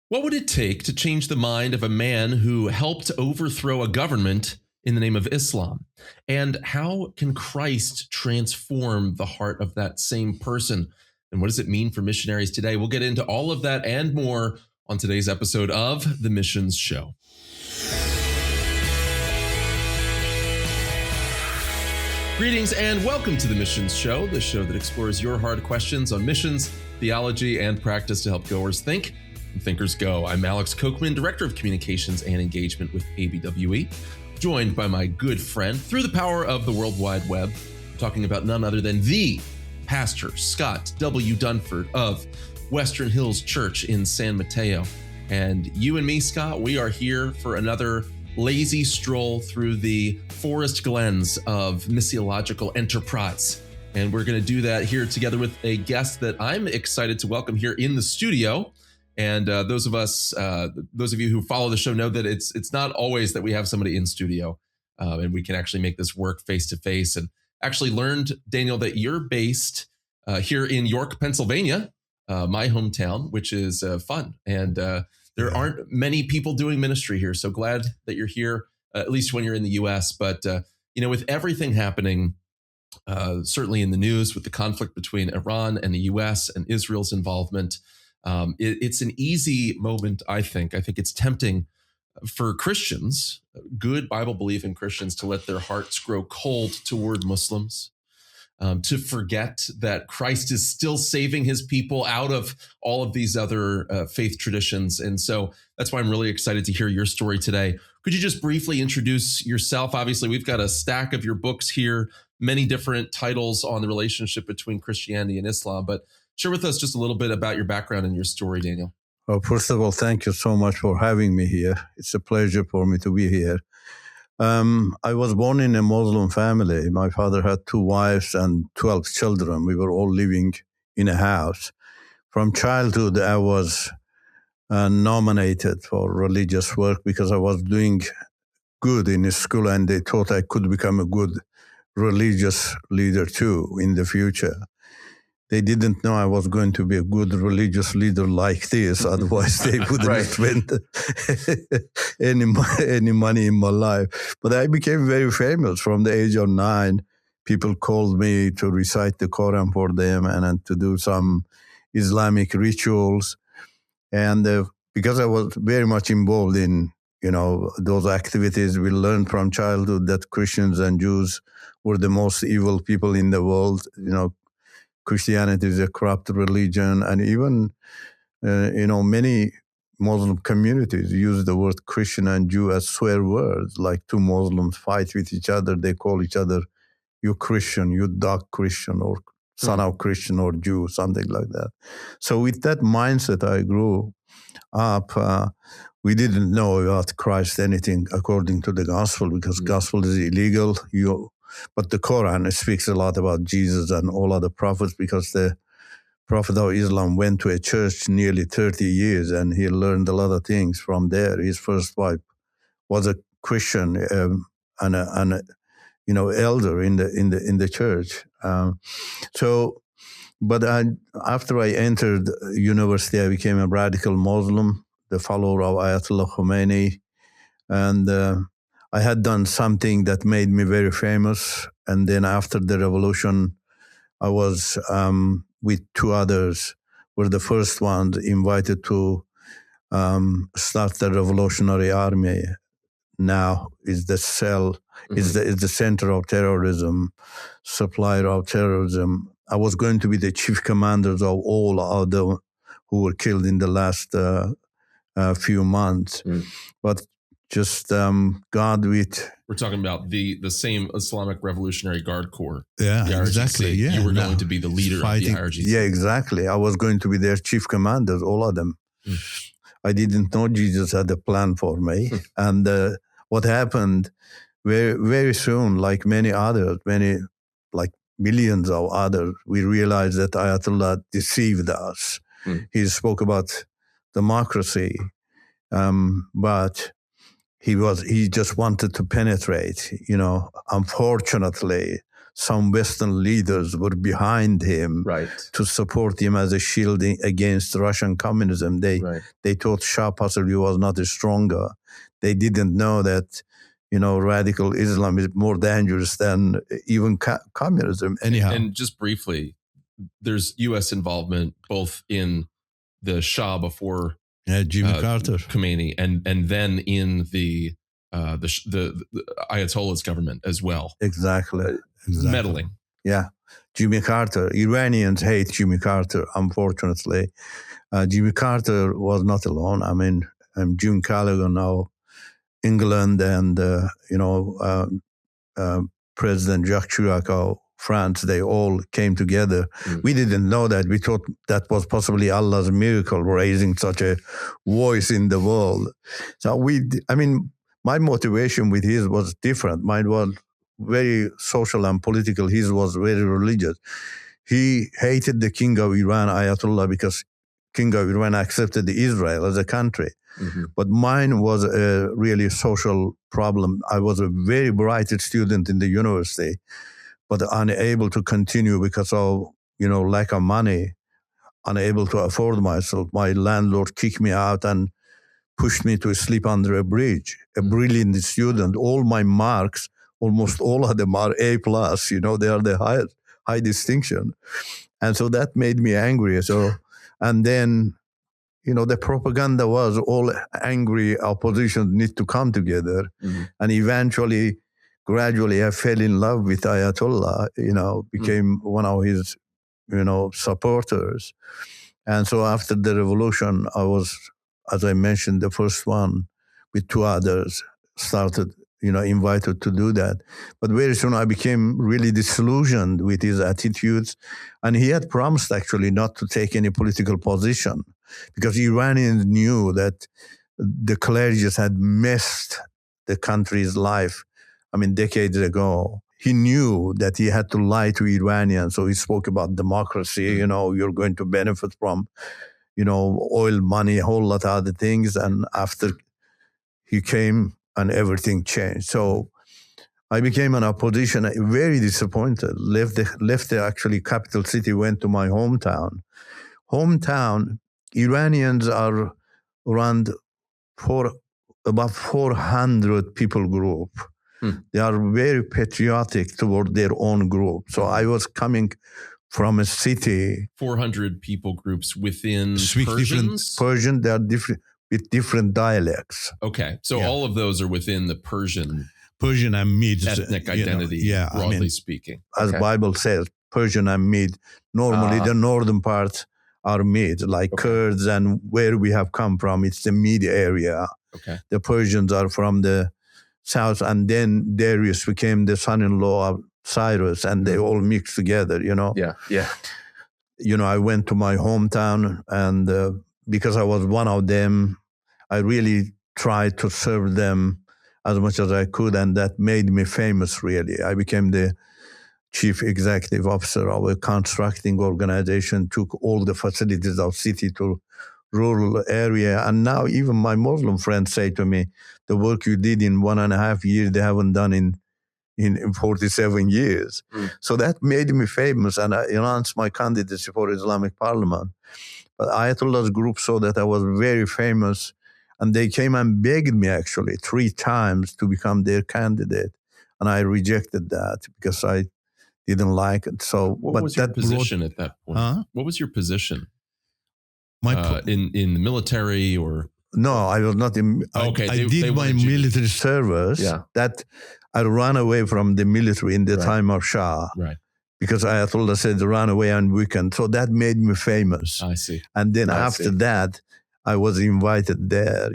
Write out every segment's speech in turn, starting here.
What would it take to change the mind of a man who helped overthrow a government in the name of Islam? And how can Christ transform the heart of that same person? And what does it mean for missionaries today? We'll get into all of that and more on today's episode of The Missions Show. Greetings and welcome to The Missions Show, the show that explores your hard questions on missions, theology, and practice to help goers think and thinkers go. I'm Alex Kochman, Director of Communications and Engagement with ABWE, joined by my good friend through the power of the World Wide Web, talking about none other than the Pastor Scott W. Dunford of Western Hills Church in San Mateo. And you and me, Scott, we are here for another lazy stroll through the forest glens of missiological enterprise. And we're going to do that here together with a guest that I'm excited to welcome here in the studio. And those of you who follow the show know that it's not always that we have somebody in studio and we can actually make this work face to face. And actually learned, Daniel, that you're based here in York, Pennsylvania, my hometown, which is fun. And there aren't many people doing ministry here. So glad that you're here, at least when you're in the U.S. But, with everything happening, certainly in the news with the conflict between Iran and the U.S. and Israel's involvement, it's an easy moment, I think. I think it's tempting for Christians, good Bible-believing Christians, to let their hearts grow cold toward Muslims, to forget that Christ is still saving his people out of all of these other faith traditions. And so that's why I'm really excited to hear your story today. Could you just briefly introduce yourself? Obviously, we've got a stack of your books here, many different titles on the relationship between Christianity and Islam, but share with us just a little bit about your background and your story, Daniel. Well, first of all, thank you so much for having me here. It's a pleasure for me to be here. I was born in a Muslim family. My father had 2 wives and 12 children. We were all living in a house. From childhood, I was nominated for religious work because I was doing good in school, and they thought I could become a good religious leader too in the future. They didn't know I was going to be a good religious leader like this. Otherwise, they wouldn't spend any money in my life. But I became very famous from the age of 9. People called me to recite the Quran for them and to do some Islamic rituals. And because I was very much involved in, those activities, we learned from childhood that Christians and Jews were the most evil people in the world. Christianity is a corrupt religion, and even, many Muslim communities use the word Christian and Jew as swear words. Like 2 Muslims fight with each other, they call each other, you Christian, you dog Christian, or son of Christian, or Jew, something like that. So with that mindset, I grew up. We didn't know about Christ anything according to the gospel, because gospel is illegal. But the Quran speaks a lot about Jesus and all other prophets, because the Prophet of Islam went to a church nearly 30 years and he learned a lot of things from there. His first wife was a Christian and elder in the church. After I entered university, I became a radical Muslim, the follower of Ayatollah Khomeini, and I had done something that made me very famous. And then after the revolution, I was with 2 others, were the first ones invited to start the Revolutionary Army. Now is the cell, is the center of terrorism, supplier of terrorism. I was going to be the chief commanders of all other who were killed in the last few months. But just God with... We're talking about the same Islamic Revolutionary Guard Corps. Yeah, the exactly. Yeah, you were going to be the leader fighting of the IRGC. Yeah, exactly. I was going to be their chief commanders, all of them. I didn't know Jesus had a plan for me. And what happened very, very soon, like many others, like millions of others, we realized that Ayatollah deceived us. He spoke about democracy, but he just wanted to penetrate, unfortunately, some Western leaders were behind him to support him as a shield against Russian communism. They thought Shah possibly was not stronger. They didn't know that, radical Islam is more dangerous than even communism. Anyhow. And just briefly, there's U.S. involvement both in the Shah before Jimmy Carter, Khomeini, and then in the Ayatollah's government as well. Exactly. Meddling. Yeah. Jimmy Carter. Iranians hate Jimmy Carter, unfortunately. Jimmy Carter was not alone. I mean, Jim Callaghan now, England, and, President Jacques Chirac, France, they all came together. We didn't know that. We thought that was possibly Allah's miracle, raising such a voice in the world. So my motivation with his was different. Mine was very social and political. His was very religious. He hated the king of Iran, Ayatollah, because king of Iran accepted Israel as a country. But mine was a really social problem. I was a very bright student in the university, but unable to continue because of, lack of money, unable to afford myself. My landlord kicked me out and pushed me to sleep under a bridge. A brilliant student. All my marks, almost all of them are A+. They are the high distinction. And so that made me angry. And then, the propaganda was all angry opposition need to come together. And eventually, gradually, I fell in love with Ayatollah, became one of his, supporters. And so after the revolution, I was, as I mentioned, the first one with two others, started, invited to do that. But very soon I became really disillusioned with his attitudes. And he had promised actually not to take any political position because Iranians knew that the clergy had messed the country's life. Decades ago, he knew that he had to lie to Iranians. So he spoke about democracy, you're going to benefit from, oil money, a whole lot of other things. And after he came and everything changed. So I became an opposition, very disappointed, left the actually capital city, went to my hometown. Iranians are around about 400 people group. They are very patriotic toward their own group. So I was coming from a city. 400 people groups within Persian, they are different with different dialects. Okay. So all of those are within the Persian and Mede ethnic identity, broadly speaking. As Bible says, Persian and Mede. Normally the northern parts are Mede, like Kurds, and where we have come from, it's the Mede area. Okay. The Persians are from the south, and then Darius became the son-in-law of Cyrus, and they all mixed together, Yeah. I went to my hometown, and because I was one of them, I really tried to serve them as much as I could, and that made me famous, really. I became the chief executive officer of a constructing organization, took all the facilities of city to rural area. And now even my Muslim friends say to me, the work you did in 1.5 years, they haven't done in 47 years. So that made me famous, and I announced my candidacy for Islamic Parliament. But Ayatollah's group saw that I was very famous, and they came and begged me actually 3 times to become their candidate. And I rejected that because I didn't like it. So, what was your position at that point? What was your position? In the military or? No, I was not in. Okay, I did my military service. Yeah. That I ran away from the military in the time of Shah. Right. Because Ayatollah said run away on weekend. So that made me famous. I see. And then after that, I was invited there,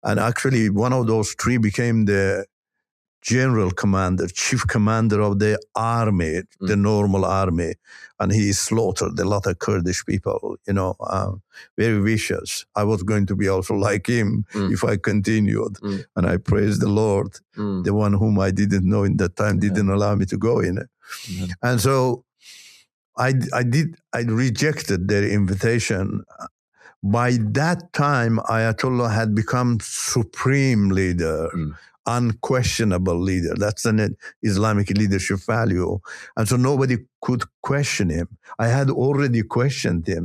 And actually, one of those 3 became the general commander, chief commander of the army, the normal army. And he slaughtered a lot of Kurdish people, very vicious. I was going to be also like him if I continued. And I praise the Lord, the one whom I didn't know in that time didn't allow me to go in it. And so I rejected their invitation. By that time, Ayatollah had become supreme leader, unquestionable leader. That's an Islamic leadership value. And so nobody could question him. I had already questioned him.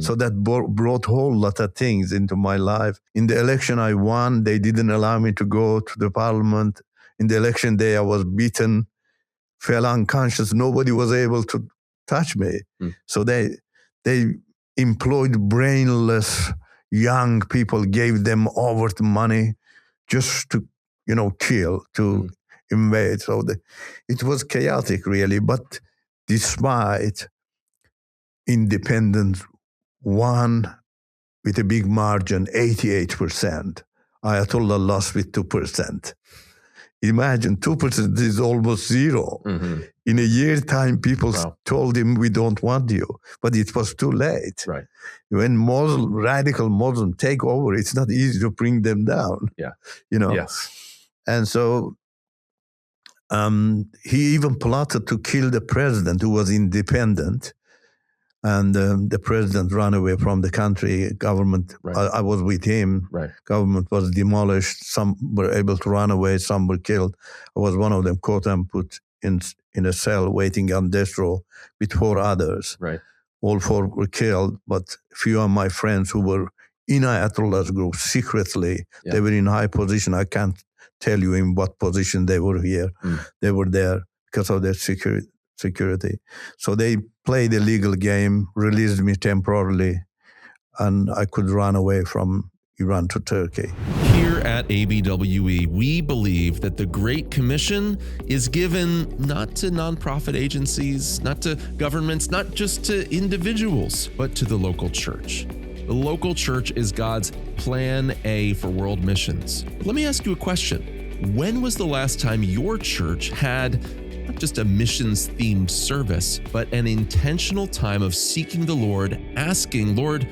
So that brought a whole lot of things into my life. In the election I won, they didn't allow me to go to the parliament. In the election day, I was beaten, fell unconscious. Nobody was able to touch me. So they employed brainless young people, gave them over the money just to, kill, to invade. So it was chaotic, really. But despite independence won with a big margin, 88%. Ayatollah lost with 2%. Imagine 2% is almost zero. In a year's time, people told him, we don't want you. But it was too late. Right. When radical Muslims take over, it's not easy to bring them down. Yeah. Yes. And so he even plotted to kill the president, who was independent. And the president ran away from the country. Government, I was with him. Right. Government was demolished. Some were able to run away. Some were killed. I was one of them, caught and put in a cell waiting on death row with 4 others. Right. All 4 were killed, but few of my friends who were in Ayatollah's group secretly, they were in high position. I can't tell you in what position they were here. They were there because of their security. So they played a legal game, released me temporarily, and I could run away from Iran to Turkey. Here at ABWE, we believe that the Great Commission is given not to nonprofit agencies, not to governments, not just to individuals, but to the local church. The local church is God's plan A for world missions. But let me ask you a question. When was the last time your church had not just a missions-themed service, but an intentional time of seeking the Lord, asking, Lord,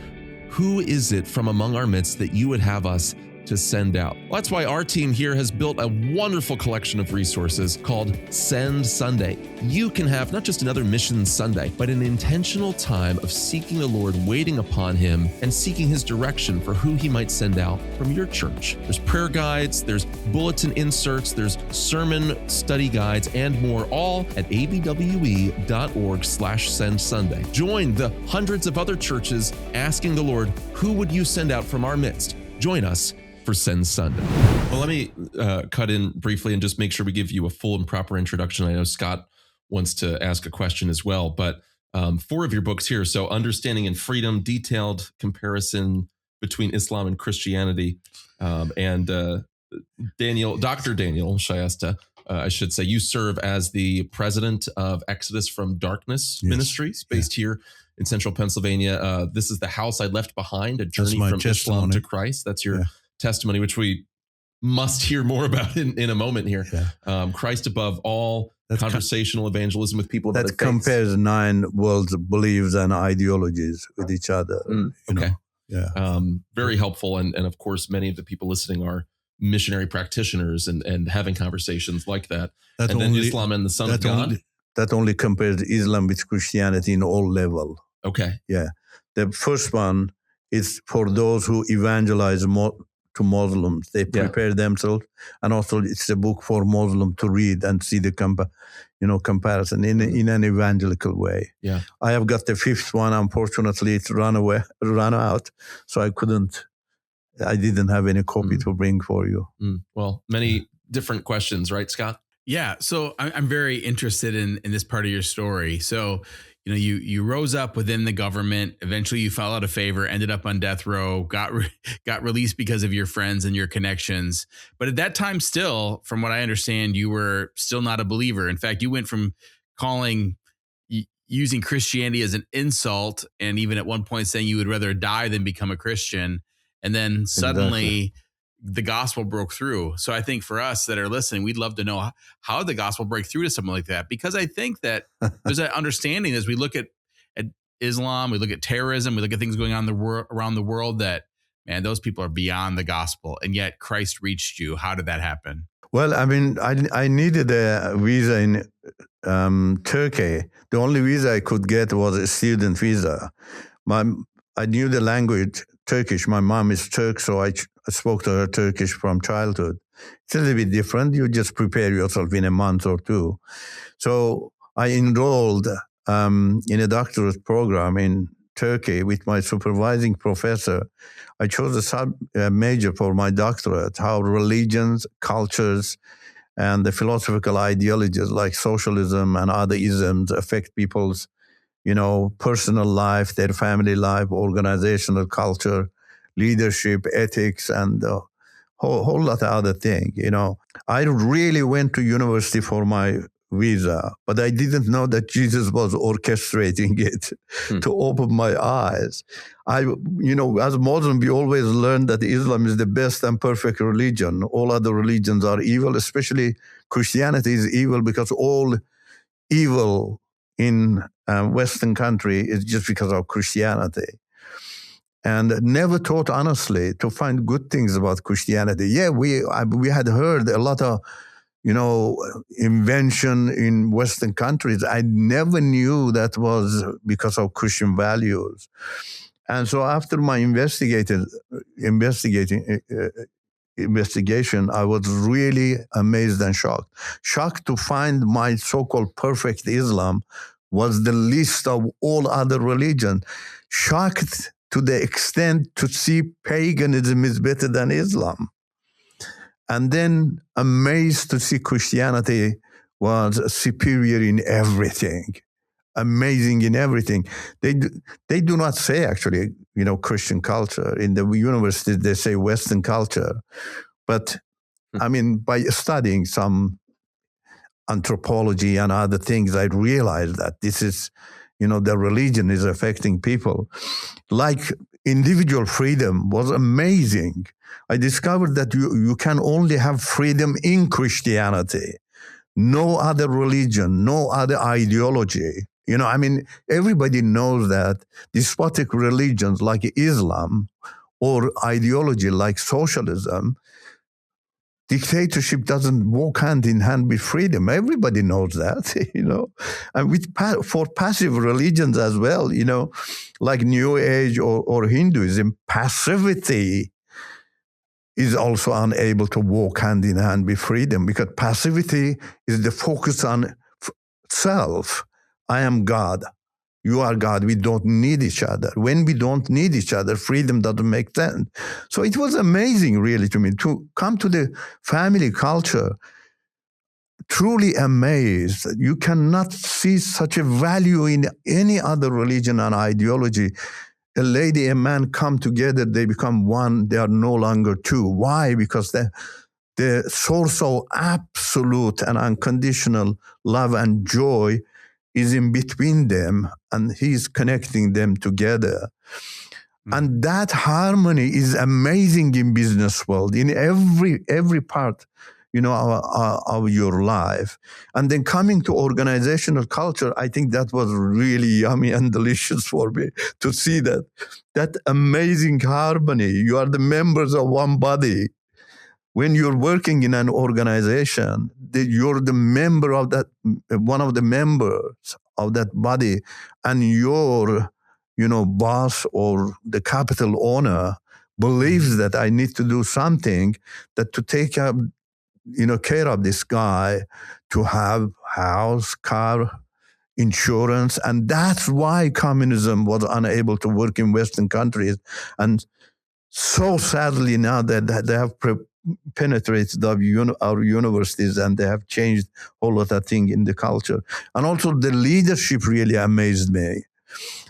who is it from among our midst that you would have us to send out? Well, that's why our team here has built a wonderful collection of resources called Send Sunday. You can have not just another Mission Sunday, but an intentional time of seeking the Lord, waiting upon Him, and seeking His direction for who He might send out from your church. There's prayer guides, there's bulletin inserts, there's sermon study guides, and more, all at abwe.org/Send Sunday. Join the hundreds of other churches asking the Lord, who would you send out from our midst? Join us for Send Sunday. Well, let me cut in briefly and just make sure we give you a full and proper introduction. I know Scott wants to ask a question as well, but 4 of your books here. So Understanding and Freedom, detailed comparison between Islam and Christianity, and Dr. Daniel Shayesteh, I should say, you serve as the president of Exodus from Darkness Ministries, based here in central Pennsylvania. This is the house I left behind, a journey from Islam to Christ. That's your testimony, which we must hear more about in a moment here. Christ above all, conversational evangelism with people. That compares 9 world beliefs and ideologies with each other. Okay. Very helpful. And of course, many of the people listening are missionary practitioners and having conversations like that. And then Islam and the Son of God. That only compares Islam with Christianity in all level. Okay. Yeah. The first one is for those who evangelize to Muslims. They prepare themselves. And also it's a book for Muslims to read and see the comparison in an evangelical way. Yeah. I have got the 5th one. Unfortunately, it's run out. So I didn't have any copy to bring for you. Well, many different questions, right, Scott? Yeah. So I'm very interested in this part of your story. So, you rose up within the government. Eventually you fell out of favor, ended up on death row, got released because of your friends and your connections. But at that time, still, from what I understand, you were still not a believer. In fact, you went from using Christianity as an insult, and even at one point saying you would rather die than become a Christian. And then suddenly the gospel broke through. So I think for us that are listening, we'd love to know how did the gospel break through to something like that? Because I think that there's that understanding as we look at Islam, we look at terrorism, we look at things going on around the world that, man, those people are beyond the gospel. And yet Christ reached you. How did that happen? Well, I mean, I needed a visa in Turkey. The only visa I could get was a student visa. I knew the language, Turkish. My mom is Turk, so I spoke to her Turkish from childhood. It's a little bit different. You just prepare yourself in a month or two. So I enrolled in a doctorate program in Turkey with my supervising professor. I chose a major for my doctorate, how religions, cultures, and the philosophical ideologies like socialism and other isms affect people's, personal life, their family life, organizational culture, leadership, ethics, and a whole lot of other things. I really went to university for my visa, but I didn't know that Jesus was orchestrating it to open my eyes. As Muslim, we always learn that Islam is the best and perfect religion. All other religions are evil, especially Christianity is evil because all evil in Western country is just because of Christianity. And never taught honestly to find good things about Christianity. Yeah, we had heard a lot of invention in Western countries. I never knew that was because of Christian values. And so after my investigation, I was really amazed and shocked. Shocked to find my so-called perfect Islam was the least of all other religions. Shocked to the extent to see paganism is better than Islam. And then amazed to see Christianity was superior in everything, amazing in everything. They do not say actually, Christian culture. In the universities, they say Western culture. But I mean, by studying some anthropology and other things, I realized that this is, the religion is affecting people. Like individual freedom was amazing. I discovered that you can only have freedom in Christianity, no other religion, no other ideology. Everybody knows that despotic religions like Islam or ideology like socialism, dictatorship doesn't walk hand in hand with freedom. Everybody knows that, And for passive religions as well, like New Age or Hinduism, passivity is also unable to walk hand in hand with freedom because passivity is the focus on self. I am God. You are God. We don't need each other. When we don't need each other, freedom doesn't make sense. So it was amazing, really, to me, to come to the family culture, truly amazed. You cannot see such a value in any other religion and ideology. A lady, a man come together, they become one, they are no longer two. Why? Because the source of absolute and unconditional love and joy is in between them, and he's connecting them together. And that harmony is amazing in business world, in every part, of your life. And then coming to organizational culture, I think that was really yummy and delicious for me to see that amazing harmony. You are the members of one body. When you're working in an organization, you're the member of that, one of the members of that body, and your, boss or the capital owner believes that I need to do something that to take up, care of this guy, to have house, car, insurance. And that's why communism was unable to work in Western countries. And so sadly now that they have penetrated our universities and they have changed a whole lot of things in the culture. And also the leadership really amazed me.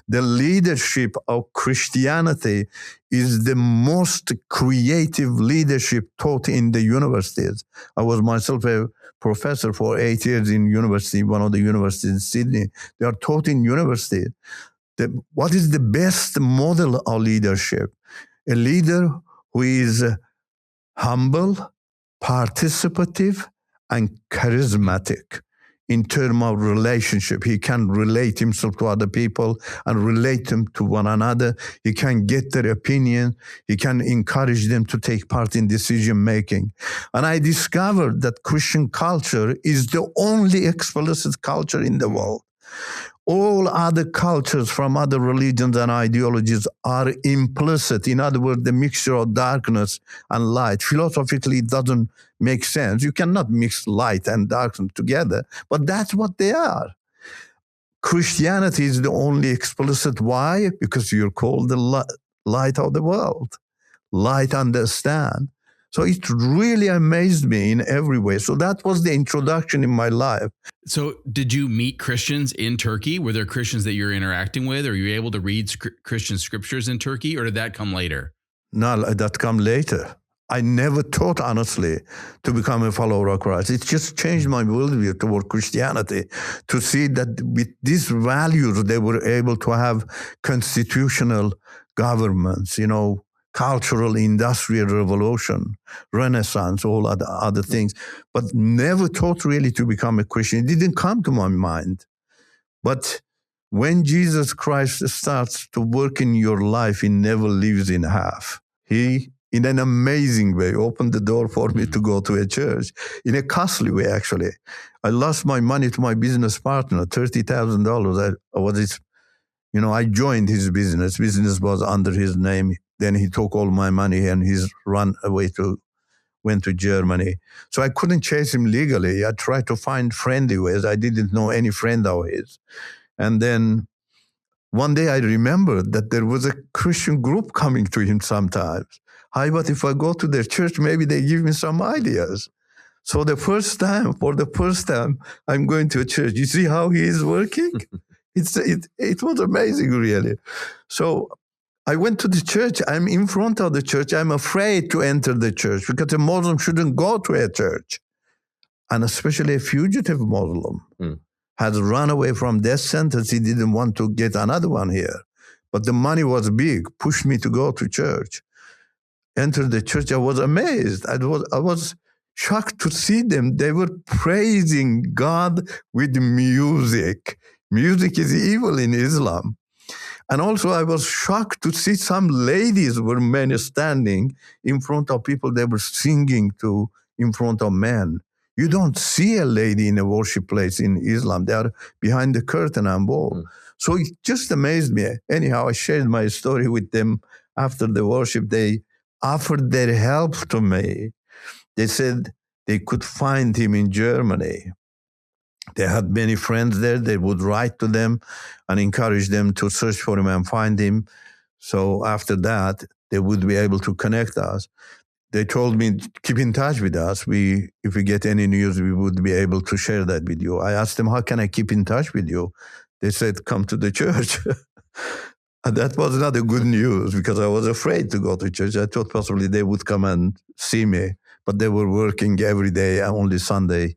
The leadership of Christianity is the most creative leadership taught in the universities. I was myself a professor for 8 years in university, one of the universities in Sydney. They are taught in university. What is the best model of leadership? A leader who is humble, participative, and charismatic in terms of relationship. He can relate himself to other people and relate them to one another. He can get their opinion. He can encourage them to take part in decision making. And I discovered that Christian culture is the only explicit culture in the world All other cultures from other religions and ideologies are implicit. In other words, the mixture of darkness and light. Philosophically, it doesn't make sense. You cannot mix light and darkness together, but that's what they are. Christianity is the only explicit. Why? Because you're called the light of the world. Light understand. So it really amazed me in every way. So that was the introduction in my life. So did you meet Christians in Turkey? Were there Christians that you're interacting with? Are you able to read Christian scriptures in Turkey, or did that come later? No, that come later. I never thought, honestly, to become a follower of Christ. It just changed my worldview toward Christianity, to see that with these values, they were able to have constitutional governments, cultural, industrial revolution, Renaissance, all other things, but never thought really to become a Christian. It didn't come to my mind. But when Jesus Christ starts to work in your life, he never leaves in half. He, in an amazing way, opened the door for me to go to a church, in a costly way, actually. I lost my money to my business partner, $30,000. I joined his business. Business was under his name. Then he took all my money and he's went to Germany. So I couldn't chase him legally. I tried to find friendly ways. I didn't know any friend of his. And then one day I remembered that there was a Christian group coming to him sometimes. But if I go to their church, maybe they give me some ideas. So for the first time, I'm going to a church. You see how he is working? It was amazing, really. So I went to the church. I'm in front of the church. I'm afraid to enter the church because a Muslim shouldn't go to a church. And especially a fugitive Muslim has run away from death sentence. He didn't want to get another one here. But the money was big, pushed me to go to church. Entered the church. I was amazed. I was shocked to see them. They were praising God with music. Music is evil in Islam. And also I was shocked to see some ladies were men standing in front of people. They were singing in front of men. You don't see a lady in a worship place in Islam. They are behind the curtain and all. So it just amazed me. Anyhow, I shared my story with them after the worship. They offered their help to me. They said they could find him in Germany. They had many friends there. They would write to them and encourage them to search for him and find him. So after that, they would be able to connect us. They told me, keep in touch with us. If we get any news, we would be able to share that with you. I asked them, how can I keep in touch with you? They said, come to the church. And that was not a good news because I was afraid to go to church. I thought possibly they would come and see me, but they were working every day and only Sunday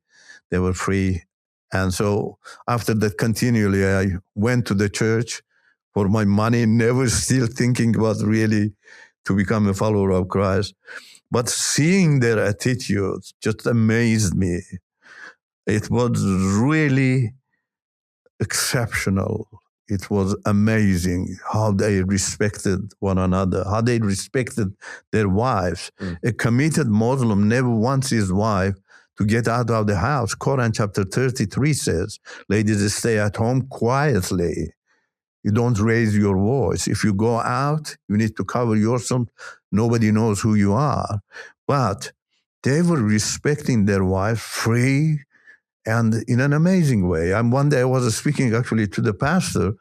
they were free. And so after that, continually, I went to the church for my money, never still thinking about really to become a follower of Christ. But seeing their attitudes just amazed me. It was really exceptional. It was amazing how they respected one another, how they respected their wives. A committed Muslim never wants his wife to get out of the house. Quran chapter 33 says, ladies, stay at home quietly. You don't raise your voice. If you go out, you need to cover yourself. Nobody knows who you are. But they were respecting their wife free and in an amazing way. And one day I was speaking actually to the pastor.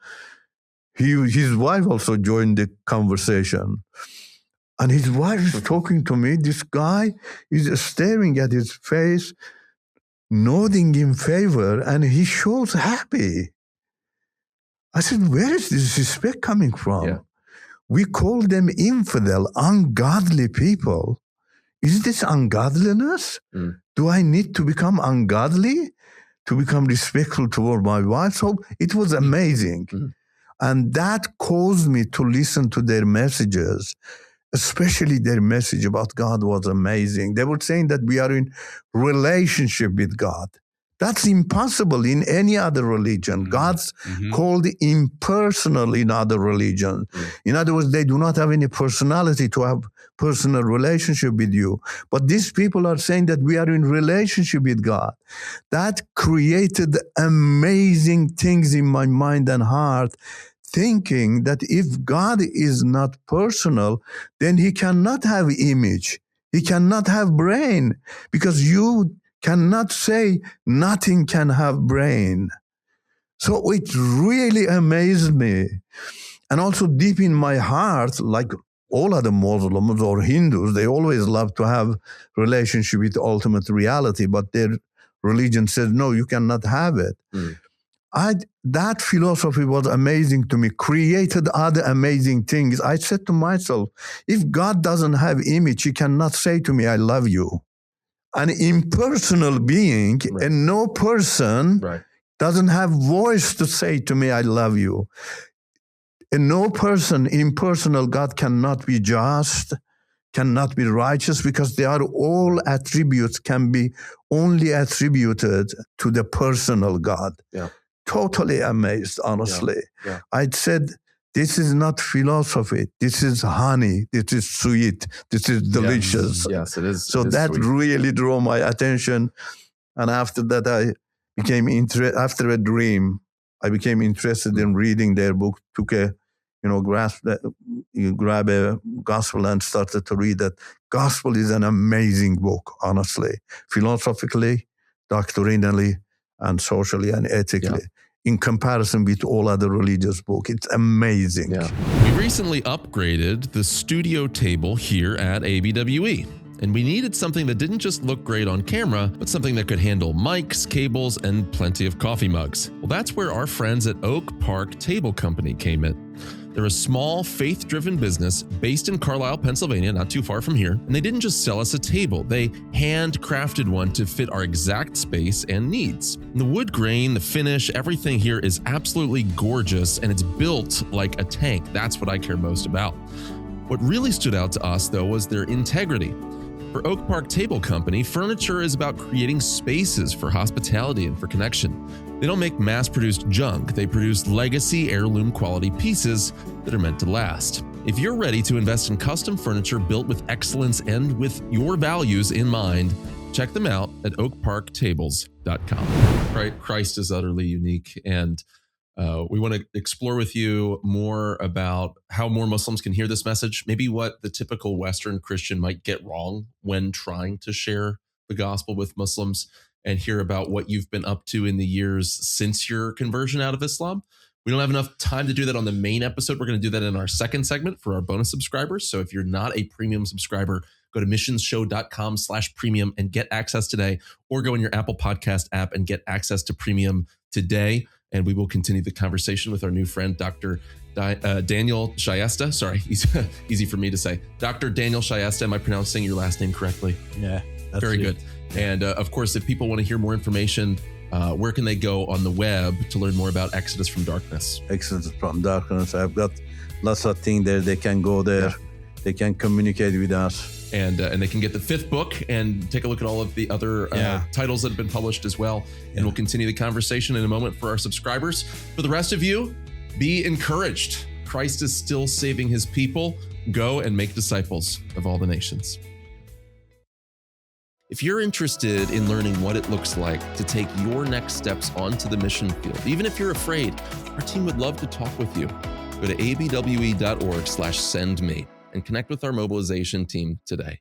His wife also joined the conversation. And his wife is talking to me. This guy is staring at his face, nodding in favor, and he shows happy. I said, where is this respect coming from? Yeah. We call them infidel, ungodly people. Is this ungodliness? Do I need to become ungodly to become respectful toward my wife? So it was amazing. And that caused me to listen to their messages. Especially their message about God was amazing. They were saying that we are in relationship with God. That's impossible in any other religion. God's called impersonal in other religions. In other words, they do not have any personality to have personal relationship with you. But these people are saying that we are in relationship with God. That created amazing things in my mind and heart, thinking that if God is not personal, then he cannot have image. He cannot have brain, because you cannot say nothing can have brain. So it really amazed me. And also deep in my heart, like all other Muslims or Hindus, they always love to have relationship with ultimate reality, but their religion says, no, you cannot have it. That philosophy was amazing to me, created other amazing things. I said to myself, if God doesn't have image, he cannot say to me, I love you. An impersonal being, and no person doesn't have voice to say to me, I love you. And no person, impersonal God cannot be just, cannot be righteous, because they are all attributes, can be only attributed to the personal God. Totally amazed, honestly. I'd said, this is not philosophy. This is honey. This is sweet. This is delicious. Yes, it is. So it is that sweet. really drew my attention. And after that, I became after a dream, I became interested in reading their book, took a, you grab a gospel and started to read that. Gospel is an amazing book, honestly, philosophically, doctrinally, and socially and ethically. In comparison with all other religious books. It's amazing. We recently upgraded the studio table here at ABWE, and we needed something that didn't just look great on camera, but something that could handle mics, cables, and plenty of coffee mugs. Well, that's where our friends at Oak Park Table Company came in. They're a small, faith-driven business based in Carlisle, Pennsylvania, not too far from here. And they didn't just sell us a table. They handcrafted one to fit our exact space and needs. And the wood grain, the finish, everything here is absolutely gorgeous, and it's built like a tank. That's what I care most about. What really stood out to us, though, was their integrity. For Oak Park Table Company, furniture is about creating spaces for hospitality and for connection. They don't make mass-produced junk. They produce legacy heirloom quality pieces that are meant to last. If you're ready to invest in custom furniture built with excellence and with your values in mind, check them out at oakparktables.com. Right? Christ is utterly unique, and we want to explore with you more about how more Muslims can hear this message, maybe what the typical Western Christian might get wrong when trying to share the gospel with Muslims, and hear about what you've been up to in the years since your conversion out of Islam. We don't have enough time to do that on the main episode. We're going to do that in our second segment for our bonus subscribers. So if you're not a premium subscriber, go to missionsshow.com/premium and get access today, or go in your Apple Podcast app and get access to premium today. And we will continue the conversation with our new friend, Dr. Daniel Shayesteh. Sorry, easy for me to say. Dr. Daniel Shayesteh. Am I pronouncing your last name correctly? Yeah. Very good. And of course, if people want to hear more information, where can they go on the web to learn more about Exodus from Darkness? Exodus from Darkness. I've got lots of things there. They can go there. Yeah. They can communicate with us. And they can get the 5th book and take a look at all of the other titles that have been published as well. And we'll continue the conversation in a moment for our subscribers. For the rest of you, be encouraged. Christ is still saving his people. Go and make disciples of all the nations. If you're interested in learning what it looks like to take your next steps onto the mission field, even if you're afraid, our team would love to talk with you. Go to abwe.org/sendme and connect with our mobilization team today.